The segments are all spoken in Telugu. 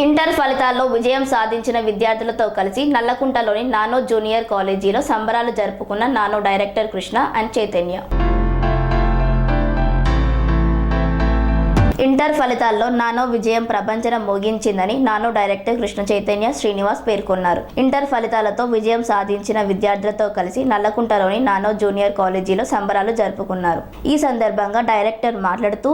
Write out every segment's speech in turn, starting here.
ఇంటర్ ఫలితాల్లో విజయం సాధించిన విద్యార్థులతో కలిసి నల్లకుంటలోని నానో జూనియర్ కాలేజీలో సంబరాలు జరుపుకున్న nano director Krishna and Chaitanya. Inter ఫలితాల్లో నానో విజయం ప్రపంచన మోగించిందని నానో డైరెక్టర్ కృష్ణ చైతన్య శ్రీనివాస్ పేర్కొన్నారు. ఇంటర్ ఫలితాలతో విజయం సాధించిన విద్యార్థులతో కలిసి నల్లకుంటలోని నానో జూనియర్ కాలేజీలో సంబరాలు జరుపుకున్నారు. ఈ సందర్భంగా డైరెక్టర్ మాట్లాడుతూ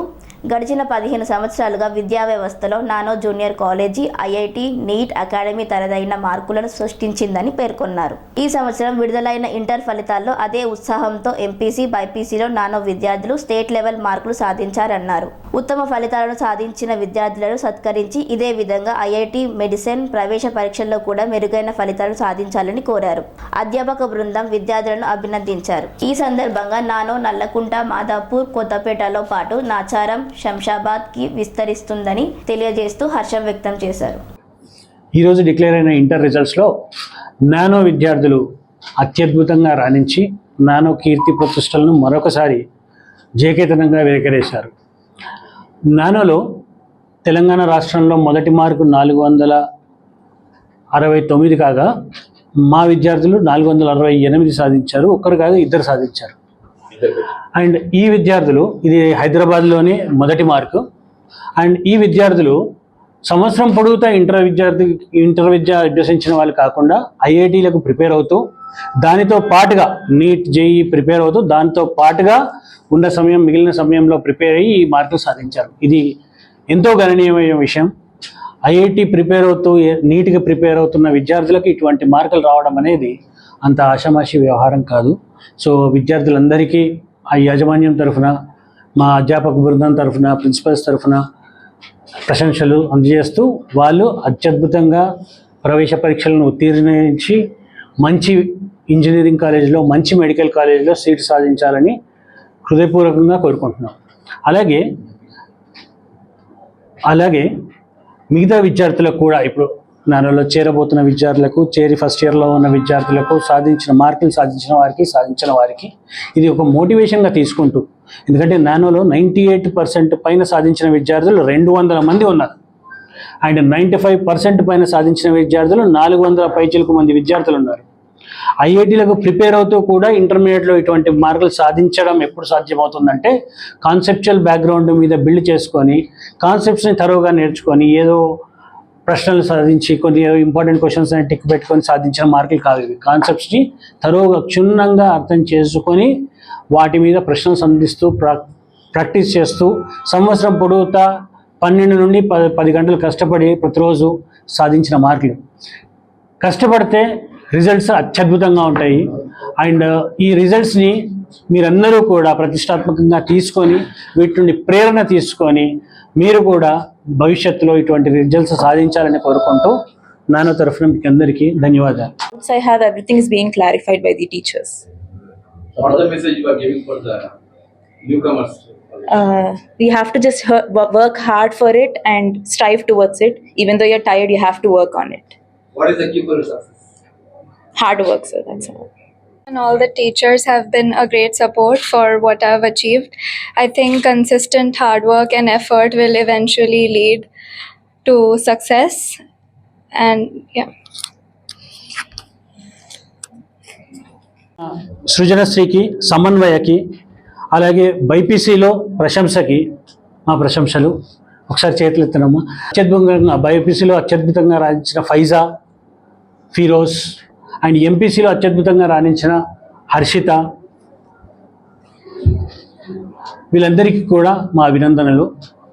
గడిచిన 15 సంవత్సరాలుగా విద్యా వ్యవస్థలో nano junior college IIT NEET academy తనదైన మార్కులను సృష్టించిందని పేర్కొన్నారు. ఈ సంవత్సరం విడుదలైన ఇంటర్ ఫలితాల్లో అదే ఉత్సాహంతో ఎంపీసీ బైపీసీలో నానో విద్యార్థులు స్టేట్ లెవెల్ మార్కులు సాధించారన్నారు. ఉత్తమ ఫలితాలను సాధించిన విద్యార్థులను సత్కరించి ఇదే విధంగా ఐఐటి మెడిసిన్ ప్రవేశ పరీక్షల్లో కూడా మెరుగైన ఫలితాలు సాధించాలని కోరారు. అధ్యాపక బృందం విద్యార్థులను అభినందించారు. ఈ సందర్భంగా నానో నల్లకుంట, మాదాపూర్, కొత్తపేటలో పాటు నాచారం, శంషాబాద్ కి విస్తరిస్తుందని తెలియజేస్తూ హర్షం వ్యక్తం చేశారు. ఈరోజు డిక్లేర్ అయిన ఇంటర్ రిజల్ట్స్లో నానో విద్యార్థులు అత్యద్భుతంగా రాణించి నానో కీర్తి ప్రతిష్టలను మరొకసారి జయకేతనంగా వెలకరేశారు. నానోలో తెలంగాణ రాష్ట్రంలో మొదటి మార్కు 469 కాగా మా విద్యార్థులు 468 సాధించారు. ఒక్కరు కాగా ఇద్దరు సాధించారు. అండ్ ఈ విద్యార్థులు, ఇది హైదరాబాద్లోనే మొదటి మార్కు. అండ్ ఈ విద్యార్థులు సంవత్సరం పొడుగుతా ఇంటర్ విద్య అభ్యసించిన వాళ్ళు కాకుండా ఐఐటీలకు ప్రిపేర్ అవుతూ, దానితో పాటుగా నీట్ జేఈ ప్రిపేర్ అవుతూ, దాంతో పాటుగా మిగిలిన సమయంలో ప్రిపేర్ అయ్యి ఈ మార్కులు సాధించారు. ఇది ఎంతో గణనీయమైన విషయం. ఐఐటి ప్రిపేర్ అవుతూ నీట్గా ప్రిపేర్ అవుతున్న విద్యార్థులకు ఇటువంటి మార్కులు రావడం అనేది అంత ఆషామాషి వ్యవహారం కాదు. సో విద్యార్థులందరికీ ఆ యాజమాన్యం తరఫున, మా అధ్యాపక బృందం తరఫున, ప్రిన్సిపల్స్ తరఫున ప్రశంసలు అందజేస్తూ, వాళ్ళు అత్యద్భుతంగా ప్రవేశ పరీక్షలను ఉత్తీర్ణించి మంచి ఇంజనీరింగ్ కాలేజీలో, మంచి మెడికల్ కాలేజీలో సీటు సాధించాలని హృదయపూర్వకంగా కోరుకుంటున్నాం. అలాగే మిగతా విద్యార్థులకు కూడా, ఇప్పుడు నానోలో చేరబోతున్న విద్యార్థులకు, చేరి ఫస్ట్ ఇయర్లో ఉన్న విద్యార్థులకు మార్కులు సాధించిన వారికి ఇది ఒక మోటివేషన్గా తీసుకుంటూ, ఎందుకంటే నానోలో 98% పైన సాధించిన విద్యార్థులు 200 మంది ఉన్నారు. అండ్ 95% పైన సాధించిన విద్యార్థులు 400 పైచిలకు మంది విద్యార్థులు ఉన్నారు. ఐఐటీలకు ప్రిపేర్ అవుతూ కూడా ఇంటర్మీడియట్లో ఇటువంటి మార్కులు సాధించడం ఎప్పుడు సాధ్యమవుతుందంటే, కాన్సెప్చువల్ బ్యాక్గ్రౌండ్ మీద బిల్డ్ చేసుకొని, కాన్సెప్ట్స్ని తరోగా నేర్చుకొని, ఏదో ప్రశ్నలు సాధించి కొన్ని ఇంపార్టెంట్ క్వశ్చన్స్ అని టిక్ పెట్టుకొని సాధించిన మార్కులు కాదు ఇవి. కాన్సెప్ట్స్ని తరోగా క్షుణ్ణంగా అర్థం చేసుకొని వాటి మీద ప్రశ్నలు సంధిస్తూ ప్రాక్టీస్ చేస్తూ సంవత్సరం పొడుగుతా 12 నుండి 10 గంటలు కష్టపడి ప్రతిరోజు సాధించిన మార్కులు. కష్టపడితే రిజల్ట్స్ అత్యద్భుతంగా ఉంటాయి. అండ్ ఈ రిజల్ట్స్ని మీరందరూ కూడా ప్రతిష్టాత్మకంగా తీసుకొని, వీటి నుండి ప్రేరణ తీసుకొని మీరు కూడా భవిష్యత్తులో ఇటువంటి రిజల్ట్స్ సాధించాలని కోరుకుంటూ నానో తరఫున మీకు అందరికీ ధన్యవాదాలు. I have everything is being clarified by the teachers. What are the message you are giving for the newcomers? You have to just work hard for it and strive towards it. Even though you're tired, you have to work on it. What is the key for success? Hard work, sir. That's all. And all the teachers have been a great support for what I've achieved. I think consistent hard work and effort will eventually lead to success. And yeah. సృజనశ్రీకి, సమన్వయకి, అలాగే బైపీసీలో ప్రశంసకి మా ప్రశంసలు. ఒకసారి చేతులు ఎత్తున్నాము. అత్యద్భుతంగా బైపీసీలో అత్యద్భుతంగా రాణించిన ఫైజా, ఫిరోజ్, అండ్ ఎంపీసీలో అత్యద్భుతంగా రాణించిన హర్షిత, వీళ్ళందరికీ కూడా మా అభినందనలు.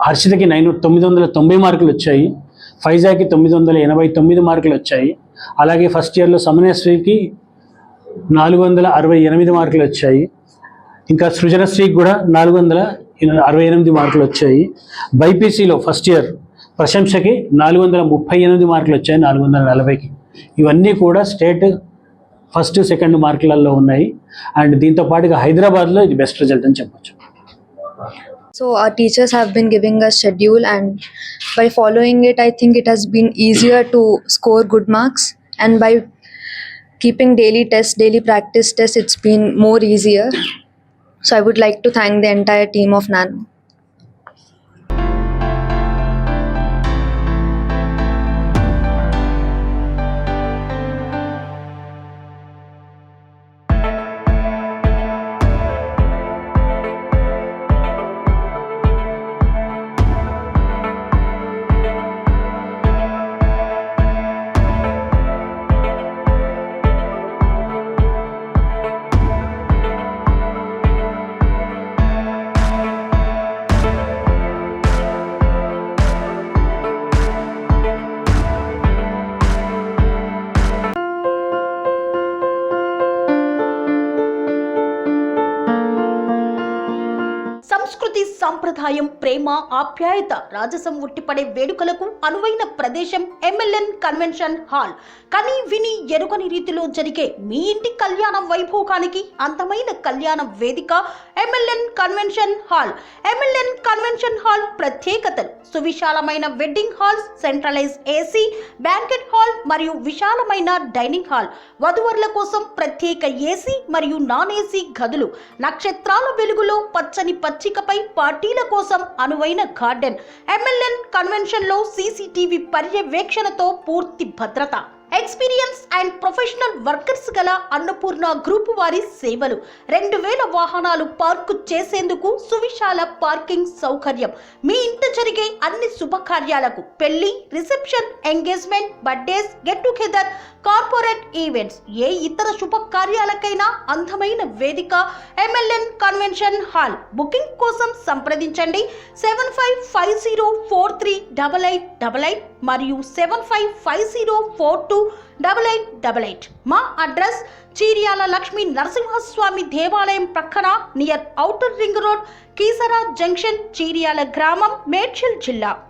హర్షితకి 990 మార్కులు వచ్చాయి, ఫైజాకి 989 మార్కులు వచ్చాయి. అలాగే ఫస్ట్ ఇయర్లో సమన్వయశ్రీకి 468 మార్కులు వచ్చాయి. ఇంకా సృజనశ్రీకి కూడా 468 మార్కులు వచ్చాయి. బైపీసీలో ఫస్ట్ ఇయర్ ప్రశంసకి 438 మార్కులు వచ్చాయి 440కి. ఇవన్నీ కూడా స్టేట్ ఫస్ట్, సెకండ్ మార్కులలో ఉన్నాయి. అండ్ దీంతో పాటుగా హైదరాబాద్లో ఇది బెస్ట్ రిజల్ట్ అని చెప్పొచ్చు. So our teachers have been giving us schedule, and by following it, I think it has been easier to score good marks, and by keeping daily practice tests, it's been more easier. So I would like to thank the entire team of Nano. సాంప్రదాయం, ప్రేమ, ఆప్యాయత, రాజసం ఉట్టిపడే వేడుకలకు అనువైన ప్రదేశం MLN కన్వెన్షన్ హాల్. కని విని ఎరుగని రీతిలో జరిగే మీ ఇంటి కళ్యాణ వైభోగానికి అందమైన కళ్యాణ వేదిక MLN convention hall. MLN convention hall ప్రత్యేకతలు: సువిశాలమైన wedding halls, centralise AC, banquet hall మరియు విశాలమైన డైనింగ్ హాల్, వధువరుల కోసం ప్రత్యేక AC మరియు నాన్ AC గదులు, నక్షత్రాల వెలుగులో పచ్చని పచ్చికపై పార్టీల కోసం అనువైన గార్డెన్. MLN కన్వెన్షన్ లో CCTV పర్యవేక్షణతో పూర్తి భద్రత. ఎక్స్పీరియన్స్ అండ్ ప్రొఫెషనల్ వర్కర్స్ గల అన్నపూర్ణ గ్రూప్ వారి సేవలు. 2000 వాహనాలు పార్కు చేసేందుకు సువిశాల పార్కింగ్ సౌకర్యం. మీ ఇంట జరిగే అన్ని శుభకార్యాలకు, పెళ్లి, reception, engagement, birthdays, get together, corporate events, ఏ ఇతర శుభకార్యాలకైనా అందమైన వేదిక MLN కన్వెన్షన్ హాల్. బుకింగ్ కోసం సంప్రదించండి 7550438888 మరియు 7550428888. మా అడ్రస్ చీర్యాల లక్ష్మీ నరసింహస్వామి దేవాలయం ప్రక్కన, near outer ring road, Keesara junction, Cheeryal గ్రామం, మేడ్చల్ జిల్లా.